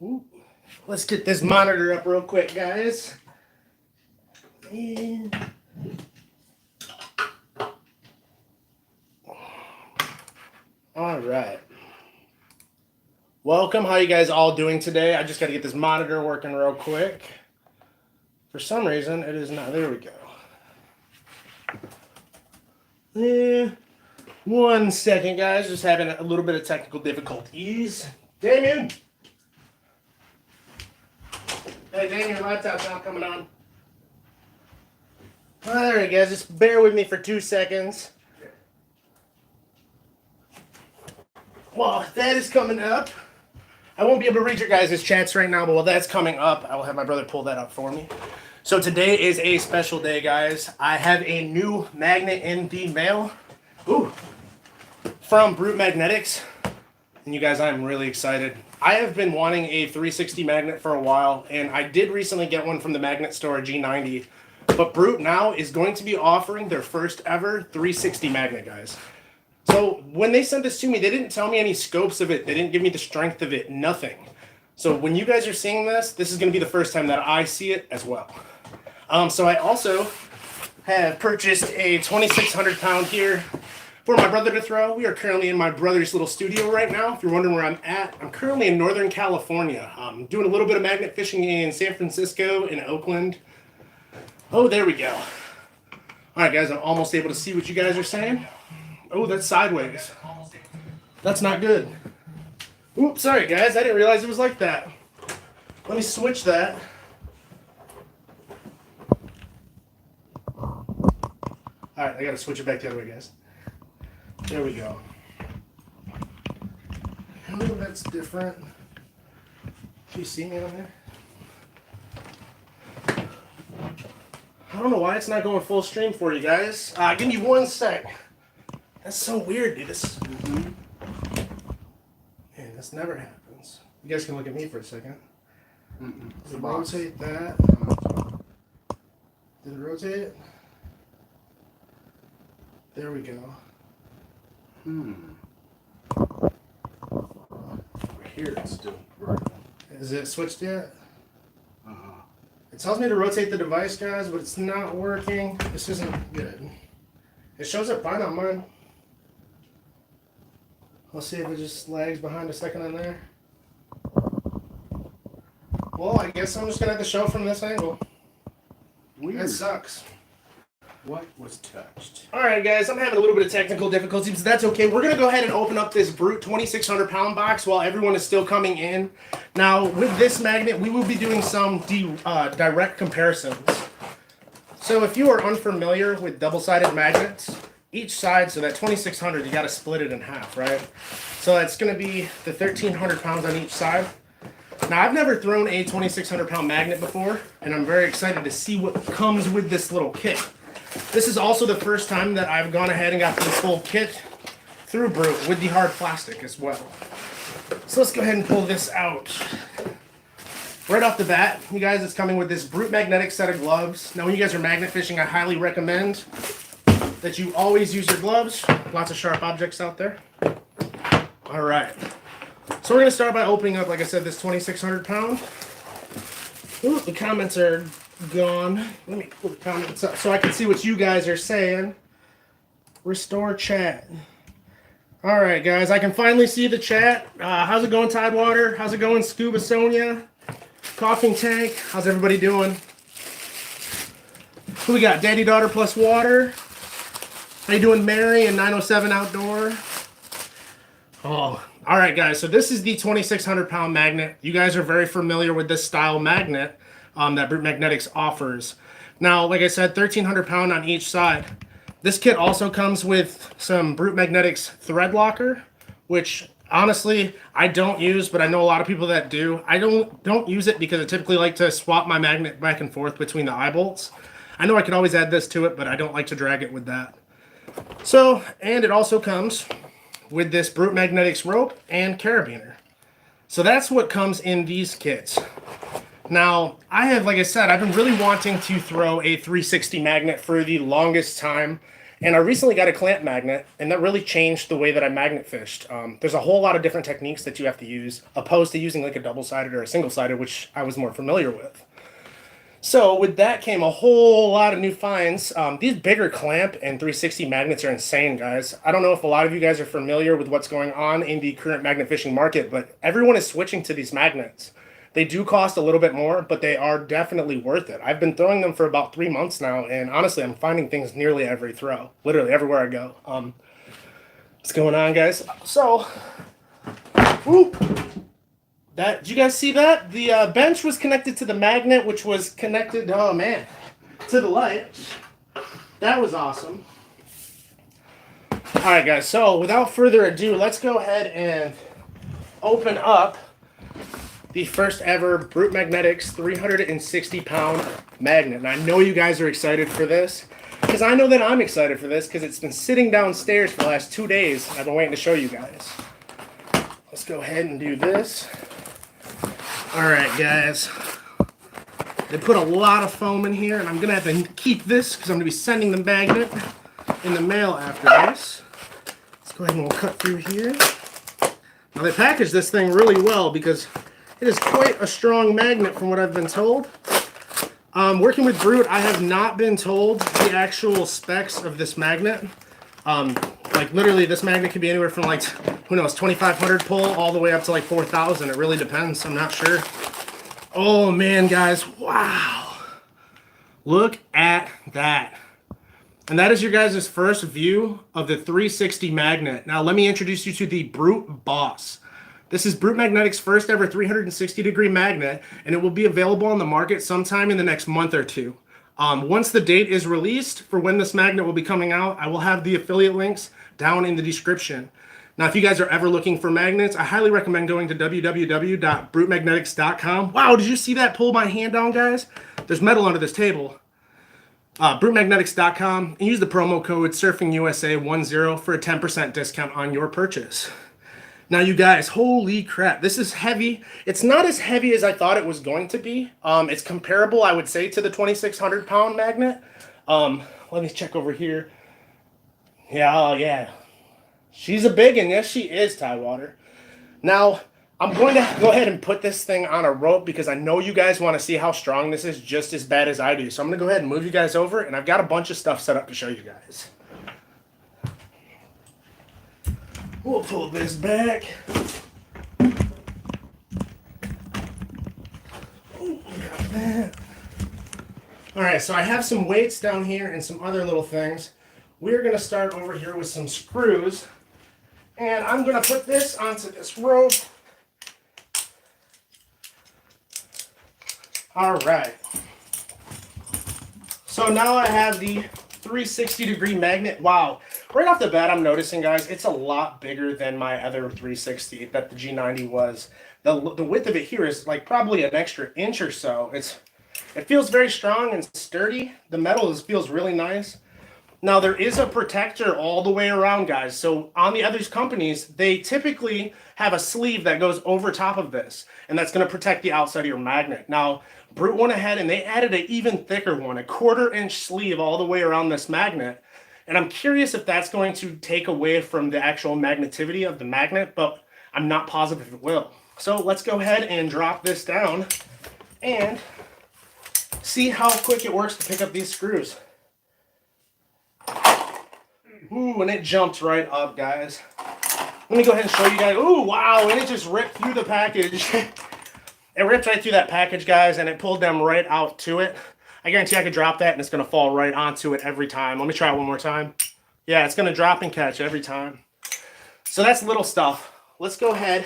Ooh. Let's get this monitor up real quick, guys. And all right. Welcome. How you guys all doing today? I just got to get this monitor working real quick. For some reason, it is not. There we go. Yeah. 1 second, guys. Just having a little bit of technical difficulties. Damien! Hey, Damien, laptop's not coming on. Oh, there we go. Just bear with me for 2 seconds. Well, that is coming up. I won't be able to read your guys' chats right now, but while that's coming up, I will have my brother pull that up for me. So today is a special day, guys. I have a new magnet in the mail. Ooh. From Brute Magnetics. And you guys, I'm really excited. I have been wanting a 360 magnet for a while, and I did recently get one from the magnet store, G90. But Brute now is going to be offering their first ever 360 magnet, guys. So when they sent this to me, they didn't tell me any scopes of it. They didn't give me the strength of it, nothing. So when you guys are seeing this, this is going to be the first time that I see it as well. So I also have purchased a 2,600 pound here for my brother to throw. We are currently in my brother's little studio right now. If you're wondering where I'm at, I'm currently in Northern California. I'm doing a little bit of magnet fishing in San Francisco and Oakland. Oh, there we go. All right, guys, I'm almost able to see what you guys are saying. Oh, that's sideways. That's not good. Oops, sorry, guys. I didn't realize it was like that. Let me switch that. All right, I got to switch it back the other way, guys. There we go. Oh, that's different. Do you see me on there? I don't know why it's not going full stream for you guys. Give me 1 sec. That's so weird, dude. This, man, this never happens. You guys can look at me for a second. Did it rotate that? Did it rotate it? There we go. Over here it's still working. Is it switched yet? It tells me to rotate the device, guys, but it's not working. This isn't good. It shows up fine on mine. Let's see if it just lags behind a second on there. Well, I guess I'm just going to have to show from this angle. Weird. That sucks. What was touched? All right, guys, I'm having a little bit of technical difficulties, but that's okay. We're going to go ahead and open up this Brute 2,600 pound box while everyone is still coming in. Now, with this magnet, we will be doing some direct comparisons. So if you are unfamiliar with double-sided magnets, each side, so that 2,600, you got to split it in half, right? So that's going to be the 1,300 pounds on each side. Now, I've never thrown a 2,600 pound magnet before, and I'm very excited to see what comes with this little kit. This is also the first time that I've gone ahead and got this full kit through Brute with the hard plastic as well. So let's go ahead and pull this out. Right off the bat, you guys, it's coming with this Brute magnetic set of gloves. Now, when you guys are magnet fishing, I highly recommend that you always use your gloves. Lots of sharp objects out there. All right. So we're going to start by opening up, like I said, this 2,600 pound. Ooh, the comments are gone. Let me pull the comments up so I can see what you guys are saying. Restore chat. All right, guys, I can finally see the chat. How's it going, Tidewater? How's it going, Scuba Sonia? Coughing Tank. How's everybody doing? Who we got? Daddy Daughter Plus Water. How you doing, Mary and 907 Outdoor? Oh, all right, guys. So this is the 2,600 pound magnet. You guys are very familiar with this style magnet that Brute Magnetics offers. Now, like I said, 1,300 pound on each side. This kit also comes with some Brute Magnetics thread locker, which honestly I don't use, but I know a lot of people that do. I don't use it because I typically like to swap my magnet back and forth between the eye bolts. I know I could always add this to it, but I don't like to drag it with that. So, and it also comes with this Brute Magnetics rope and carabiner. So that's what comes in these kits. Now, like I said, I've been really wanting to throw a 360 magnet for the longest time. And I recently got a clamp magnet, and that really changed the way that I magnet fished. There's a whole lot of different techniques that you have to use, opposed to using like a double-sided or a single-sided, which I was more familiar with. So with that came a whole lot of new finds. These bigger clamp and 360 magnets are insane, guys. I don't know if a lot of you guys are familiar with what's going on in the current magnet fishing market, but everyone is switching to these magnets. They do cost a little bit more, but they are definitely worth it. I've been throwing them for about 3 months now, and honestly, I'm finding things nearly every throw, literally everywhere I go. What's going on, guys? So, whoop. Did you guys see that? The bench was connected to the magnet, which was connected, oh man, to the light. That was awesome. All right, guys, so without further ado, let's go ahead and open up the first ever Brute Magnetics 360-pound magnet. And I know you guys are excited for this, because I know that I'm excited for this, because it's been sitting downstairs for the last 2 days. I've been waiting to show you guys. Let's go ahead and do this. Alright, guys. They put a lot of foam in here, and I'm going to have to keep this because I'm going to be sending the magnet in the mail after this. Let's go ahead and we'll cut through here. Now, they packaged this thing really well because it is quite a strong magnet from what I've been told. Working with Brute, I have not been told the actual specs of this magnet. Like literally this magnet could be anywhere from like, who knows, 2,500 pull all the way up to like 4,000. It really depends. I'm not sure. Oh man, guys. Wow. Look at that. And that is your guys' first view of the 360 magnet. Now let me introduce you to the Brute Boss. This is Brute Magnetics' first ever 360-degree magnet, and it will be available on the market sometime in the next month or two. Once the date is released for when this magnet will be coming out, I will have the affiliate links down in the description. Now, if you guys are ever looking for magnets, I highly recommend going to www.brutemagnetics.com. Wow, did you see that pull my hand down, guys? There's metal under this table. Brutemagnetics.com, and use the promo code SurfingUSA10 for a 10% discount on your purchase. Now, you guys, holy crap, this is heavy. It's not as heavy as I thought it was going to be. It's comparable, I would say, to the 2,600-pound magnet. Let me check over here. Yeah, oh yeah. She's a big one. Yes, she is, Tidewater. Now, I'm going to go ahead and put this thing on a rope because I know you guys want to see how strong this is just as bad as I do. So I'm going to go ahead and move you guys over, and I've got a bunch of stuff set up to show you guys. We'll pull this back. Ooh, got that. All right, so I have some weights down here and some other little things. We're going to start over here with some screws. And I'm going to put this onto this rope. All right. So now I have the 360-degree magnet. Wow. Right off the bat, I'm noticing, guys, it's a lot bigger than my other 360 that the G90 was. The width of it here is like probably an extra inch or so. It feels very strong and sturdy. The metal feels really nice. Now, there is a protector all the way around, guys. So on the other companies, they typically have a sleeve that goes over top of this, and that's going to protect the outside of your magnet. Now, Brute went ahead and they added an even thicker one, a 1/4-inch sleeve all the way around this magnet. And I'm curious if that's going to take away from the actual magnetivity of the magnet, but I'm not positive if it will. So let's go ahead and drop this down and see how quick it works to pick up these screws. Ooh, and it jumped right up, guys. Let me go ahead and show you guys. Ooh, wow, and it just ripped through the package. It ripped right through that package, guys, and it pulled them right out to it. I guarantee I could drop that and it's going to fall right onto it every time. Let me try it one more time. Yeah, it's going to drop and catch every time. So that's little stuff. Let's go ahead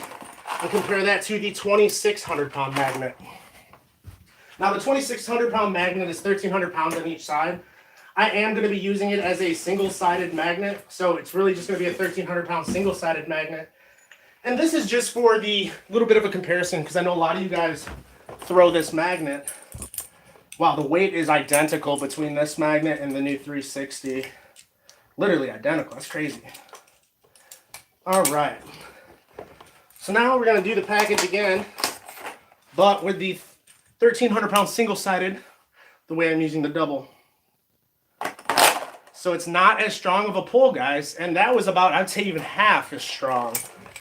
and compare that to the 2,600-pound magnet. Now, the 2,600-pound magnet is 1,300 pounds on each side. I am going to be using it as a single-sided magnet, so it's really just going to be a 1,300-pound single-sided magnet. And this is just for the little bit of a comparison, because I know a lot of you guys throw this magnet. Wow, the weight is identical between this magnet and the new 360. Literally identical. That's crazy. All right. So now we're going to do the package again, but with the 1,300-pound single-sided, the way I'm using the double. So it's not as strong of a pull, guys. And that was about, I'd say, even half as strong,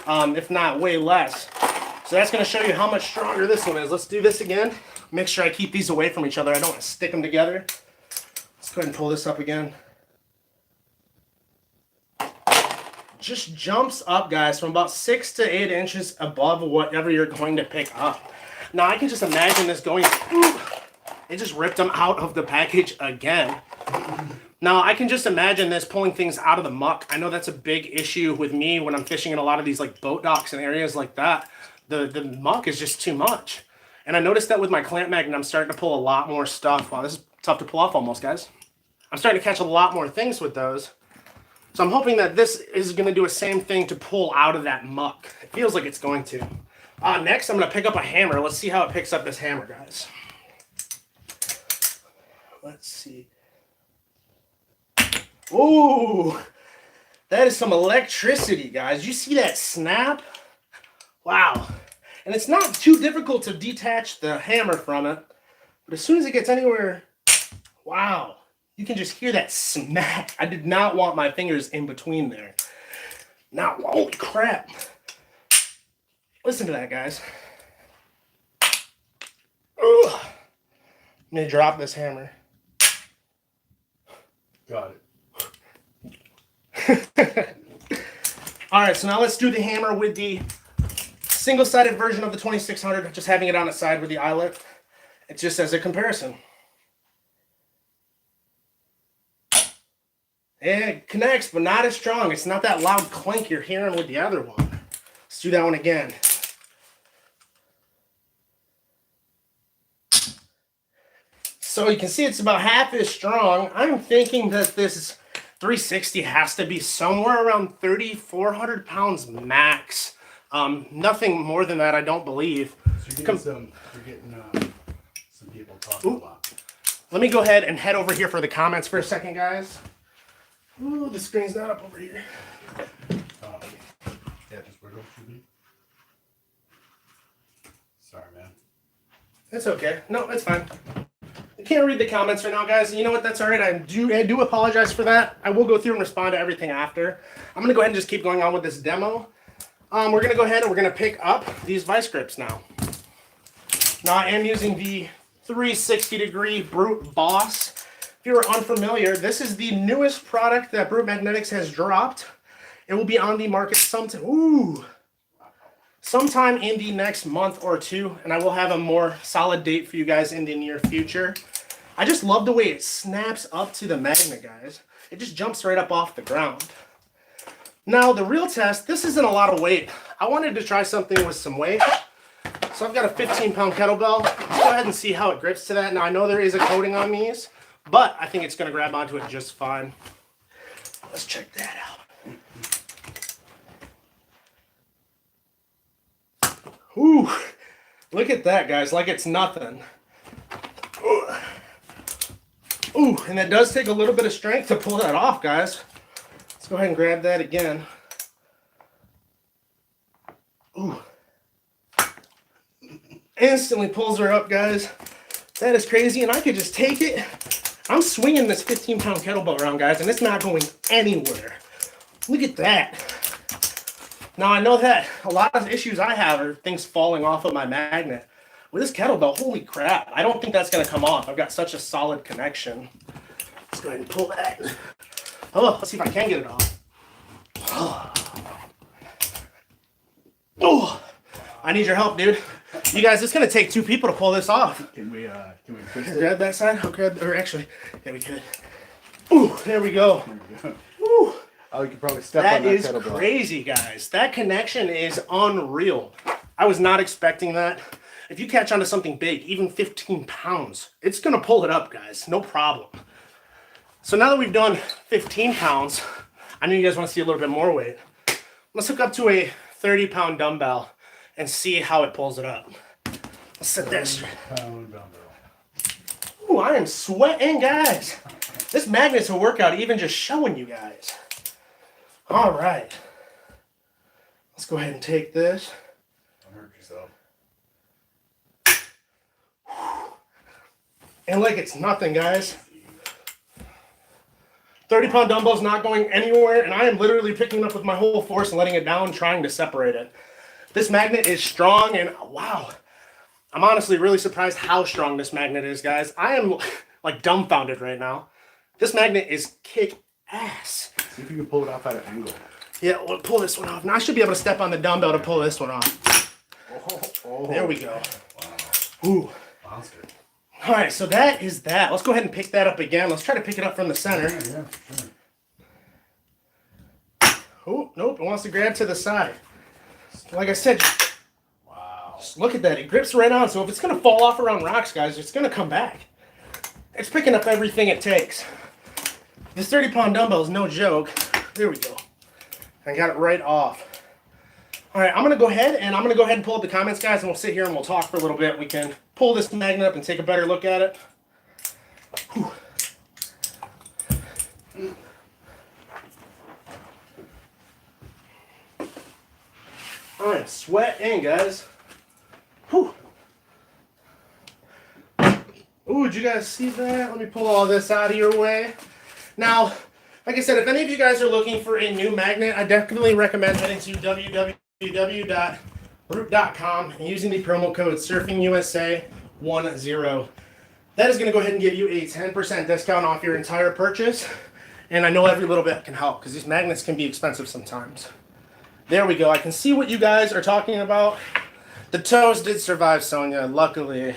if not way less. So that's going to show you how much stronger this one is. Let's do this again. Make sure I keep these away from each other. I don't want to stick them together. Let's go ahead and pull this up again. Just jumps up, guys, from about 6 to 8 inches above whatever you're going to pick up. Now, I can just imagine this going, ooh, it just ripped them out of the package again. Now, I can just imagine this pulling things out of the muck. I know that's a big issue with me when I'm fishing in a lot of these like boat docks and areas like that. The muck is just too much. And I noticed that with my clamp magnet, I'm starting to pull a lot more stuff. Wow, this is tough to pull off almost, guys. I'm starting to catch a lot more things with those. So I'm hoping that this is going to do the same thing to pull out of that muck. It feels like it's going to. Next, I'm going to pick up a hammer. Let's see how it picks up this hammer, guys. Let's see. Ooh, that is some electricity, guys. You see that snap? Wow. And it's not too difficult to detach the hammer from it. But as soon as it gets anywhere, wow. You can just hear that smack. I did not want my fingers in between there. Now, holy crap. Listen to that, guys. Ugh. I'm going to drop this hammer. Got it. All right, so now let's do the hammer with the single-sided version of the 2600, just having it on its side with the eyelet. It's just as a comparison. It connects, but not as strong. It's not that loud clink you're hearing with the other one. Let's do that one again. So you can see it's about half as strong. I'm thinking that this 360 has to be somewhere around 3,400 pounds max. Nothing more than that, I don't believe. So you're getting some people talking a lot. Let me go ahead and head over here for the comments for a second, guys. Ooh, the screen's not up over here. Yeah, just wiggle to me. Sorry, man. That's okay. No, it's fine. I can't read the comments right now, guys. You know what? That's all right. I do apologize for that. I will go through and respond to everything after. I'm going to go ahead and just keep going on with this demo. We're going to go ahead and we're going to pick up these vice grips now. Now, I am using the 360-degree Brute Boss. If you're unfamiliar, this is the newest product that Brute Magnetics has dropped. It will be on the market sometime in the next month or two, and I will have a more solid date for you guys in the near future. I just love the way it snaps up to the magnet, guys. It just jumps right up off the ground. Now, the real test, this isn't a lot of weight. I wanted to try something with some weight. So I've got a 15-pound kettlebell. Let's go ahead and see how it grips to that. Now, I know there is a coating on these, but I think it's going to grab onto it just fine. Let's check that out. Ooh, look at that, guys, like it's nothing. Ooh, and it does take a little bit of strength to pull that off, guys. Let's go ahead and grab that again. Ooh. Instantly pulls her up, guys. That is crazy, and I could just take it. I'm swinging this 15-pound kettlebell around, guys, and it's not going anywhere. Look at that. Now, I know that a lot of issues I have are things falling off of my magnet. With this kettlebell, holy crap, I don't think that's going to come off. I've got such a solid connection. Let's go ahead and pull that. Oh, let's see if I can get it off. Oh, I need your help, dude. You guys, it's going to take 2 people to pull this off. Can we push it? Grab that side? I'll grab, or actually, yeah, we could. Ooh, there we go. Ooh. Oh, you could probably step on that kettlebell. That is crazy, guys. That connection is unreal. I was not expecting that. If you catch onto something big, even 15 pounds, it's going to pull it up, guys. No problem. So now that we've done 15 pounds, I know you guys want to see a little bit more weight. Let's hook up to a 30-pound dumbbell and see how it pulls it up. Let's set that straight. 30-pound dumbbell. Ooh, I am sweating, guys. This magnet's a workout, even just showing you guys. All right. Let's go ahead and take this. Don't hurt yourself. And like it's nothing, guys. 30-pound dumbbell's not going anywhere, and I am literally picking it up with my whole force and letting it down, trying to separate it. This magnet is strong, and wow. I'm honestly really surprised how strong this magnet is, guys. I am like dumbfounded right now. This magnet is kick ass. See if you can pull it off at an angle. Yeah, we'll pull this one off. Now I should be able to step on the dumbbell to pull this one off. There we go. Wow. Ooh. Monster. All right, so that is that. Let's go ahead and pick that up again. Let's try to pick it up from the center. Yeah, sure. Oh, nope, it wants to grab to the side. Like I said, Wow. just look at that. It grips right on, so if it's going to fall off around rocks, guys, it's going to come back. It's picking up everything it takes. This 30-pound dumbbell is no joke. There we go. I got it right off. All right, I'm going to go ahead and pull up the comments, guys, and we'll sit here and we'll talk for a little bit. We can pull this magnet up and take a better look at it. Whew. All right, sweating, guys. Whew. Ooh, did you guys see that? Let me pull all this out of your way. Now, like I said, if any of you guys are looking for a new magnet, I definitely recommend heading to www.brute.com and using the promo code SurfingUSA10. That is going to go ahead and give you a 10% discount off your entire purchase. And I know every little bit can help because these magnets can be expensive sometimes. There we go. I can see what you guys are talking about. The toes did survive, Sonia, luckily.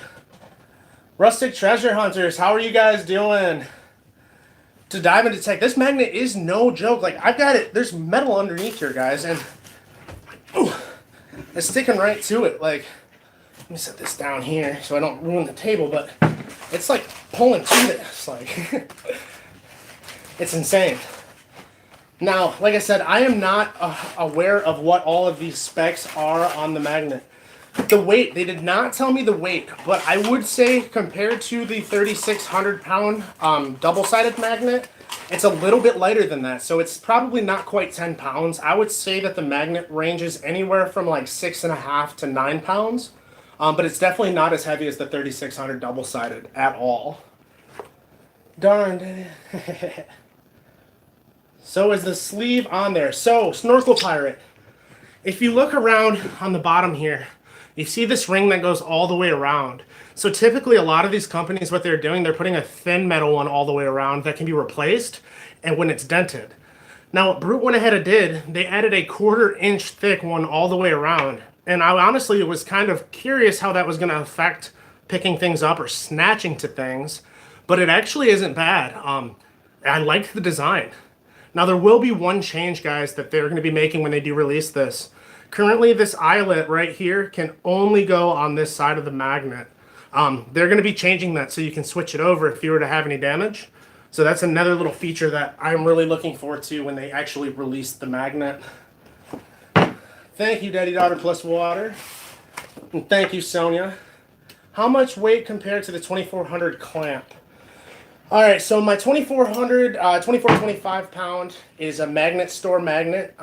Rustic Treasure Hunters, how are you guys doing? To dive into tech, this magnet is no joke. Like, I've got it, there's metal underneath here, guys, and ooh, it's sticking right to it. Like, let me set this down here so I don't ruin the table, but it's like pulling to this. Like, it's insane. Now, like I said, I am not aware of what all of these specs are on the magnet. The weight, they did not tell me the weight, but I would say compared to the 3,600 pound double-sided magnet, it's a little bit lighter than that. So it's probably not quite 10 pounds. I would say that the magnet ranges anywhere from like 6.5 to 9 pounds, but it's definitely not as heavy as the 3,600 double-sided at all. Darn. So is the sleeve on there. So, Snorkel Pirate, if you look around on the bottom here, you see this ring that goes all the way around. So typically a lot of these companies, what they're doing, they're putting a thin metal one all the way around that can be replaced and when it's dented. Now what Brute went ahead and did, they added a 1/4 inch thick one all the way around. And I honestly was kind of curious how that was going to affect picking things up or snatching to things, but it actually isn't bad. I liked the design. Now there will be one change, guys, that they're going to be making when they do release this. Currently, this eyelet right here can only go on this side of the magnet. They're going to be changing that so you can switch it over if you were to have any damage. So that's another little feature that I'm really looking forward to when they actually release the magnet. Thank you, Daddy Daughter Plus Water. And thank you, Sonia. How much weight compared to the 2400 clamp? All right, so my 2425 pound is a magnet store magnet.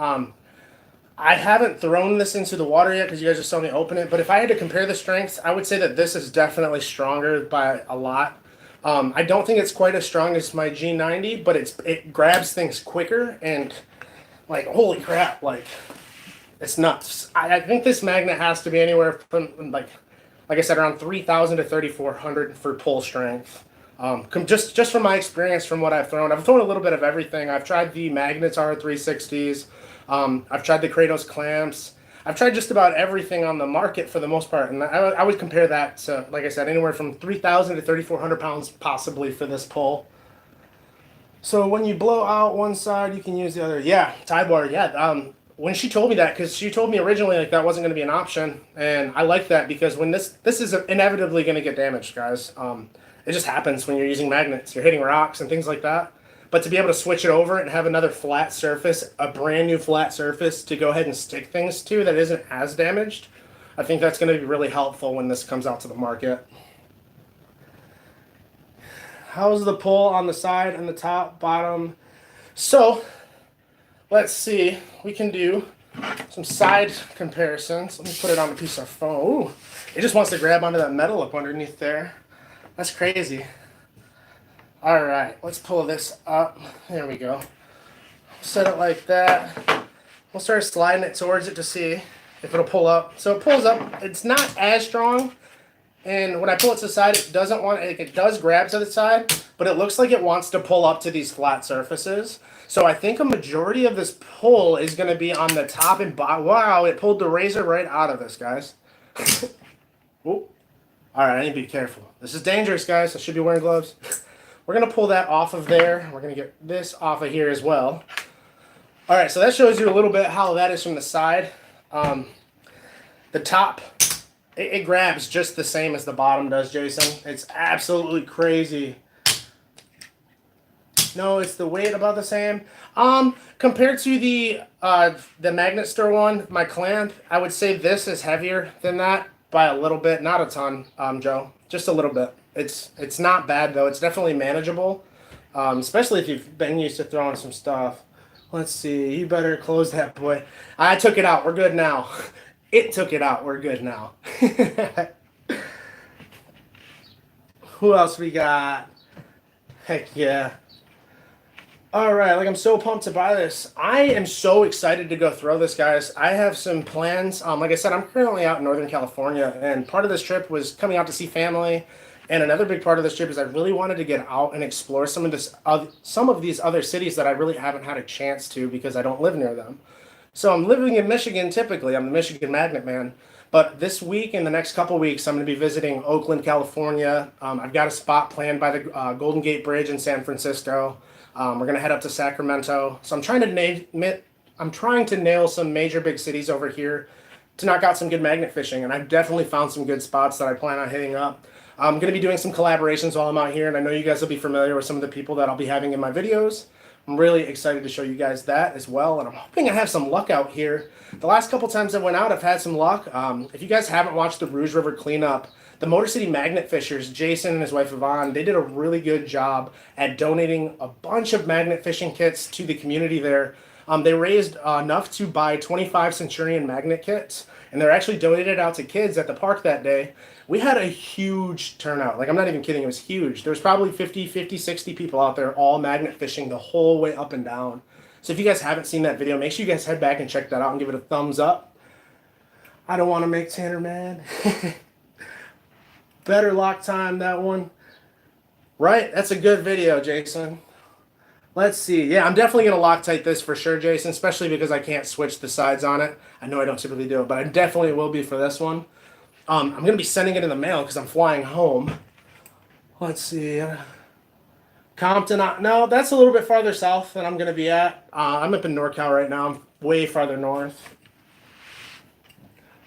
I haven't thrown this into the water yet because you guys just saw me open it. But if I had to compare the strengths, I would say that this is definitely stronger by a lot. I don't think it's quite as strong as my G90, but it grabs things quicker and like, holy crap, like it's nuts. I think this magnet has to be anywhere from like I said, around 3,000 to 3,400 for pull strength. Just from my experience, from what I've thrown a little bit of everything. I've tried the magnets R360s. I've tried the Kratos clamps. I've tried just about everything on the market for the most part, and I would compare that to, like I said, anywhere from 3,000 to 3,400 pounds possibly for this pull. So when you blow out one side, you can use the other. Yeah, Tidewater, yeah. When she told me that, because she told me originally like that wasn't going to be an option, and I like that because when this is inevitably going to get damaged, guys. It just happens when you're using magnets. You're hitting rocks and things like that. But to be able to switch it over and have another flat surface, a brand new flat surface to go ahead and stick things to that isn't as damaged, I think that's going to be really helpful when this comes out to the market. How's the pull on the side and the top, bottom? So, let's see. We can do some side comparisons. Let me put it on a piece of foam. Ooh, it just wants to grab onto that metal up underneath there. That's crazy. All right, let's pull this up. There we go. Set it like that. We'll start sliding it towards it to see if it'll pull up. So it pulls up. It's not as strong. And when I pull it to the side, it doesn't want, it does grab to the side, but it looks like it wants to pull up to these flat surfaces. So I think a majority of this pull is going to be on the top and bottom. Wow, it pulled the razor right out of this, guys. All right, I need to be careful. This is dangerous, guys. I should be wearing gloves. We're going to pull that off of there. We're going to get this off of here as well. All right, so that shows you a little bit how that is from the side. The top, it grabs just the same as the bottom does, Jason. It's absolutely crazy. No, it's the weight about the same. Compared to the Magnet Store one, my clamp, I would say this is heavier than that by a little bit, not a ton, Joe, just a little bit. It's not bad though. It's definitely manageable, especially if you've been used to throwing some stuff. Let's see. You better close that, boy. I took it out. We're good now. It took it out. We're good now. Who else we got? Heck yeah. All right, like I'm so pumped to buy this. I am so excited to go throw this, guys. I have some plans. Like I said, I'm currently out in Northern California, and part of this trip was coming out to see family. And another big part of this trip is I really wanted to get out and explore some of these other cities that I really haven't had a chance to because I don't live near them. So I'm living in Michigan typically. I'm the Michigan Magnet Man. But this week and the next couple weeks, I'm going to be visiting Oakland, California. I've got a spot planned by the Golden Gate Bridge in San Francisco. We're going to head up to Sacramento. So I'm trying to nail some major big cities over here to knock out some good magnet fishing. And I've definitely found some good spots that I plan on hitting up. I'm going to be doing some collaborations while I'm out here, and I know you guys will be familiar with some of the people that I'll be having in my videos. I'm really excited to show you guys that as well, and I'm hoping I have some luck out here. The last couple times I went out, I've had some luck. If you guys haven't watched the Rouge River cleanup, the Motor City Magnet Fishers, Jason and his wife Yvonne, they did a really good job at donating a bunch of magnet fishing kits to the community there. They raised enough to buy 25 Centurion magnet kits, and they're actually donated out to kids at the park that day. We had a huge turnout. Like, I'm not even kidding. It was huge. There was probably 50, 60 people out there all magnet fishing the whole way up and down. So if you guys haven't seen that video, make sure you guys head back and check that out and give it a thumbs up. I don't want to make Tanner mad. Better lock time, that one. Right? That's a good video, Jason. Let's see. Yeah, I'm definitely going to Loctite this for sure, Jason, especially because I can't switch the sides on it. I know I don't typically do it, but I definitely will be for this one. I'm going to be sending it in the mail because I'm flying home. Let's see. Compton. No, that's a little bit farther south than I'm going to be at. I'm up in NorCal right now. I'm way farther north.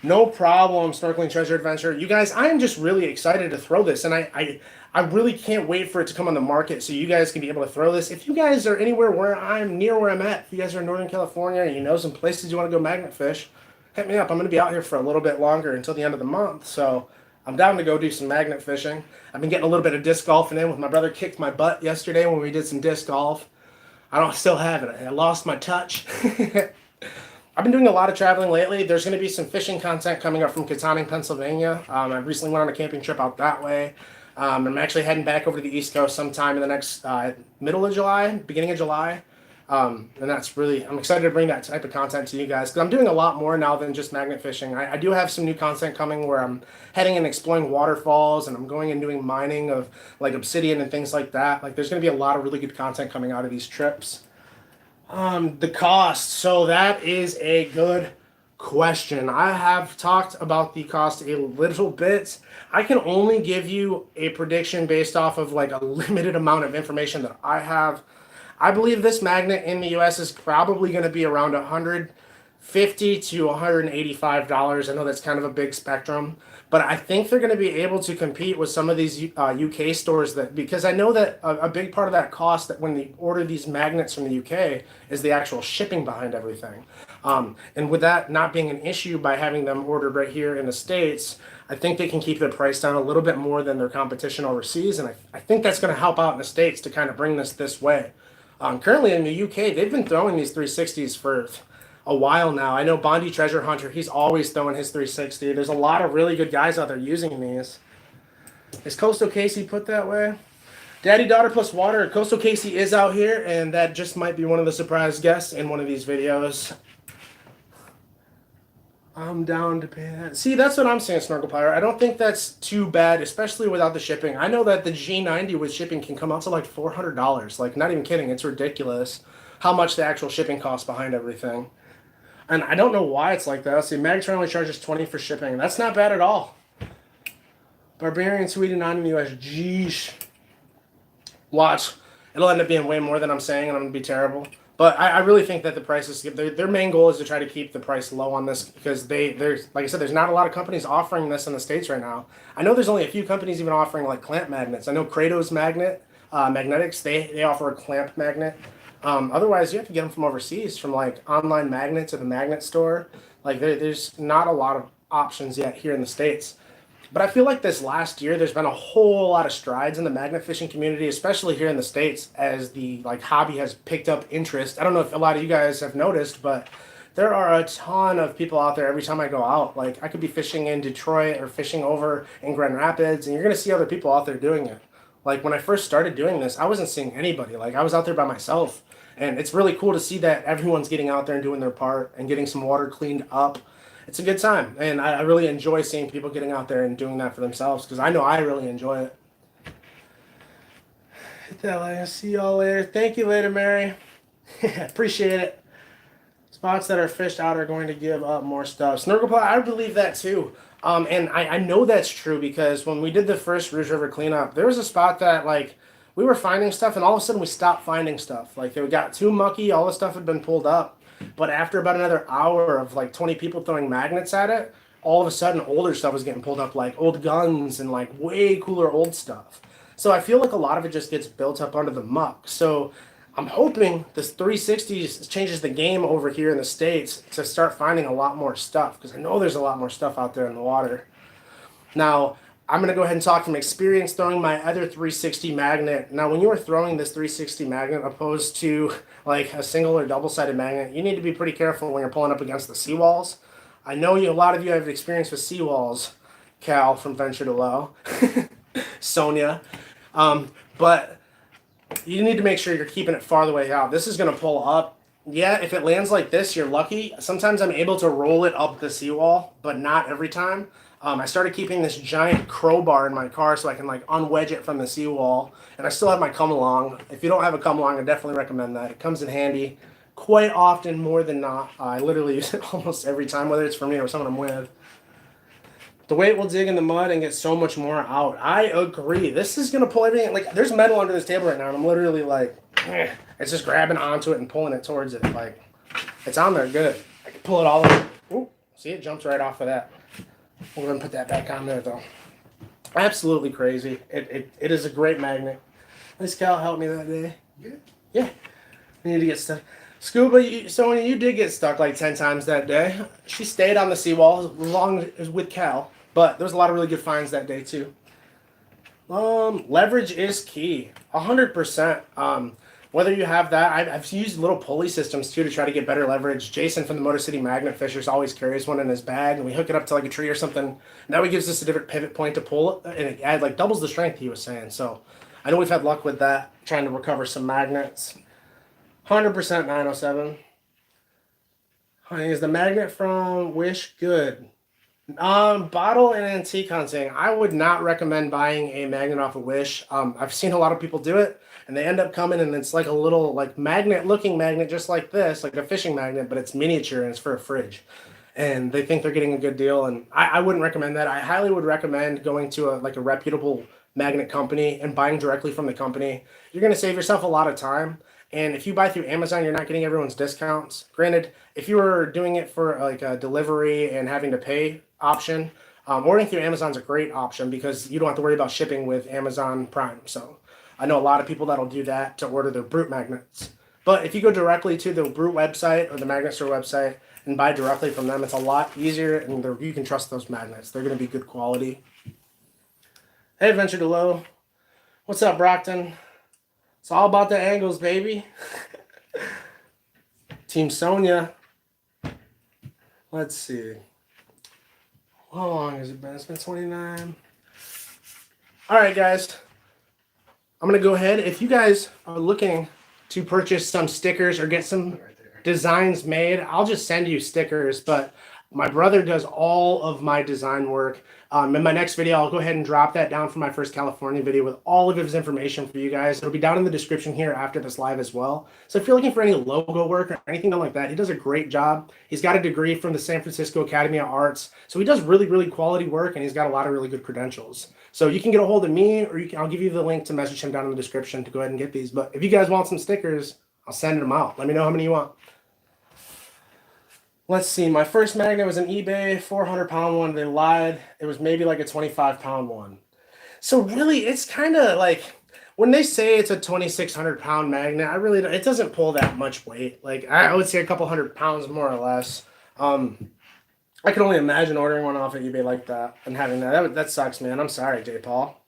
No problem, Snorkeling Treasure Adventure. You guys, I am just really excited to throw this, and I really can't wait for it to come on the market so you guys can be able to throw this. If you guys are anywhere where I'm near where I'm at, if you guys are in Northern California and you know some places you want to go magnet fish, hit me up. I'm going to be out here for a little bit longer until the end of the month, so I'm down to go do some magnet fishing. I've been getting a little bit of disc golfing in with my brother. Kicked my butt yesterday when we did some disc golf. Still have it. I lost my touch. I've been doing a lot of traveling lately. There's going to be some fishing content coming up from Katanning, Pennsylvania. I recently went on a camping trip out that way. I'm actually heading back over to the East Coast sometime in the next middle of July, beginning of July. And that's really, I'm excited to bring that type of content to you guys because I'm doing a lot more now than just magnet fishing. I do have some new content coming where I'm heading and exploring waterfalls, and I'm going and doing mining of like obsidian and things like that. Like, there's going to be a lot of really good content coming out of these trips. The cost. So that is a good question. I have talked about the cost a little bit. I can only give you a prediction based off of like a limited amount of information that I have. I believe this magnet in the US is probably going to be around $150 to $185. I know that's kind of a big spectrum, but I think they're going to be able to compete with some of these UK stores because I know that a big part of that cost that when they order these magnets from the UK is the actual shipping behind everything. And with that not being an issue by having them ordered right here in the States, I think they can keep their price down a little bit more than their competition overseas. And I think that's going to help out in the States to kind of bring this way. Currently in the UK, they've been throwing these 360s for a while now. I know Bondi Treasure Hunter, he's always throwing his 360. There's a lot of really good guys out there using these. Is Coastal Casey put that way? Daddy, Daughter Plus Water. Coastal Casey is out here, and that just might be one of the surprise guests in one of these videos. I'm down to pay that. See, that's what I'm saying, Snorkel Pirate. I don't think that's too bad, especially without the shipping. I know that the G90 with shipping can come out to like $400. Like, not even kidding. It's ridiculous how much the actual shipping costs behind everything. And I don't know why it's like that. See, Magtron only charges $20 for shipping. That's not bad at all. Barbarian, Sweden, not in the US. Jeesh. Watch. It'll end up being way more than I'm saying, and I'm going to be terrible. But I really think that the prices, their main goal is to try to keep the price low on this because there's, like I said, there's not a lot of companies offering this in the States right now. I know there's only a few companies even offering like clamp magnets. I know Kratos Magnetics, they offer a clamp magnet. Otherwise, you have to get them from overseas, from like Online Magnets or the Magnet Store. Like there's not a lot of options yet here in the States. But I feel like this last year, there's been a whole lot of strides in the magnet fishing community, especially here in the States, as the like hobby has picked up interest. I don't know if a lot of you guys have noticed, but there are a ton of people out there every time I go out. Like I could be fishing in Detroit or fishing over in Grand Rapids, and you're gonna see other people out there doing it. Like when I first started doing this, I wasn't seeing anybody. Like I was out there by myself, and it's really cool to see that everyone's getting out there and doing their part and getting some water cleaned up. It's a good time, and I really enjoy seeing people getting out there and doing that for themselves because I know I really enjoy it. Hit that like, see y'all later. Thank you later, Mary. Appreciate it. Spots that are fished out are going to give up more stuff. Snorkel pot, I believe that too. And I know that's true because when we did the first Rouge River cleanup, there was a spot that like we were finding stuff, and all of a sudden we stopped finding stuff. Like it got too mucky, all the stuff had been pulled up. But after about another hour of like 20 people throwing magnets at it, all of a sudden older stuff was getting pulled up, like old guns and like way cooler old stuff. So I feel like a lot of it just gets built up under the muck. So I'm hoping this 360 changes the game over here in the States to start finding a lot more stuff because I know there's a lot more stuff out there in the water. Now, I'm going to go ahead and talk from experience throwing my other 360 magnet. Now, when you are throwing this 360 magnet opposed to like a single or double-sided magnet, you need to be pretty careful when you're pulling up against the seawalls. I know a lot of you have experience with seawalls, Cal from Venture to Low, Sonia, but you need to make sure you're keeping it farther away out. This is going to pull up. Yeah, if it lands like this, you're lucky. Sometimes I'm able to roll it up the seawall, but not every time. I started keeping this giant crowbar in my car so I can like unwedge it from the seawall. And I still have my come along. If you don't have a come along, I definitely recommend that. It comes in handy quite often, more than not. I literally use it almost every time, whether it's for me or someone I'm with. The weight will dig in the mud and get so much more out. I agree. This is going to pull everything. Like, there's metal under this table right now, and I'm literally like, it's just grabbing onto it and pulling it towards it. Like, it's on there good. I can pull it all over. Ooh, see, it jumps right off of that. We're going to put that back on there, though. Absolutely crazy. It is a great magnet. This Cal helped me that day. Yeah. We need to get stuck. Scuba, Sonia, you did get stuck like 10 times that day. She stayed on the seawall as long as with Cal, but there was a lot of really good finds that day, too. Leverage is key. 100%. Whether you have that, I've used little pulley systems too to try to get better leverage. Jason from the Motor City Magnet Fishers always carries one in his bag, and we hook it up to like a tree or something. That way gives us a different pivot point to pull it, and it like doubles the strength, he was saying. So I know we've had luck with that, trying to recover some magnets. 100% 907. Honey, is the magnet from Wish good? Bottle and antique hunting. I would not recommend buying a magnet off of Wish. I've seen a lot of people do it, and they end up coming and it's like a little like magnet-looking magnet, just like this, like a fishing magnet, but it's miniature and it's for a fridge. And they think they're getting a good deal, and I wouldn't recommend that. I highly would recommend going to a reputable magnet company and buying directly from the company. You're going to save yourself a lot of time. And if you buy through Amazon, you're not getting everyone's discounts. Granted, if you were doing it for like a delivery and having to pay option, ordering through Amazon is a great option because you don't have to worry about shipping with Amazon Prime. So I know a lot of people that'll do that to order their Brute magnets. But if you go directly to the Brute website or the Magnet Store website and buy directly from them, it's a lot easier, and you can trust those magnets. They're going to be good quality. Hey, Venture to Low. What's up, Brockton? It's all about the angles, baby. Team Sonia. Let's see. How long has it been? It's been 29. All right, guys. I'm going to go ahead. If you guys are looking to purchase some stickers or get some Right there. designs made, I'll just send you stickers. But my brother does all of my design work. In my next video, I'll go ahead and drop that down for my first California video with all of his information for you guys. It'll be down in the description here after this live as well. So if you're looking for any logo work or anything like that, he does a great job. He's got a degree from the San Francisco Academy of Arts. So he does really, really quality work, and he's got a lot of really good credentials. So you can get a hold of me, or I'll give you the link to message him down in the description to go ahead and get these. But if you guys want some stickers, I'll send them out. Let me know how many you want. Let's see. My first magnet was an eBay 400-pound one. They lied. It was maybe like a 25-pound one. So really, it's kind of like when they say it's a 2,600-pound magnet, I really don't, it doesn't pull that much weight. Like I would say a couple 100 pounds more or less. I can only imagine ordering one off of eBay like that and having that. That sucks, man. I'm sorry, J. Paul.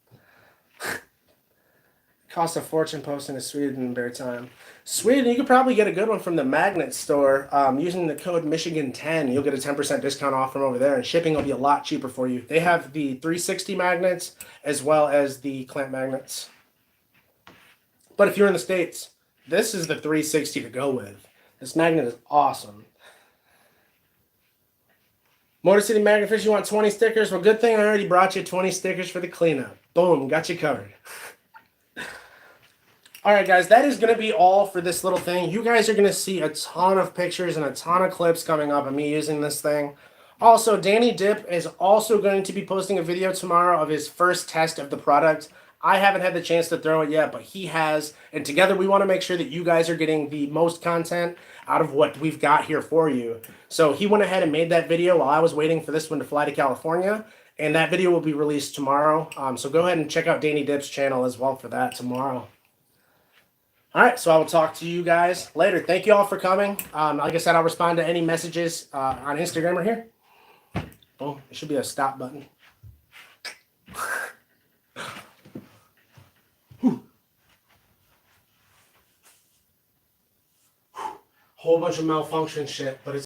Cost a fortune posting to Sweden in bare time. Sweden, you could probably get a good one from the magnet store using the code Michigan10. You'll get a 10% discount off from over there, and shipping will be a lot cheaper for you. They have the 360 magnets as well as the clamp magnets. But if you're in the States, this is the 360 to go with. This magnet is awesome. Motor City Magnet Fish, you want 20 stickers? Well, good thing I already brought you 20 stickers for the cleanup. Boom, got you covered. All right, guys, that is going to be all for this little thing. You guys are going to see a ton of pictures and a ton of clips coming up of me using this thing. Also, Danny Dip is also going to be posting a video tomorrow of his first test of the product. I haven't had the chance to throw it yet, but he has. And together we want to make sure that you guys are getting the most content out of what we've got here for you. So he went ahead and made that video while I was waiting for this one to fly to California. And that video will be released tomorrow. So go ahead and check out Danny Dip's channel as well for that tomorrow. All right, so I will talk to you guys later. Thank you all for coming. Like I said, I'll respond to any messages on Instagram or here. Oh, there should be a stop button. Whole bunch of malfunction shit, but it's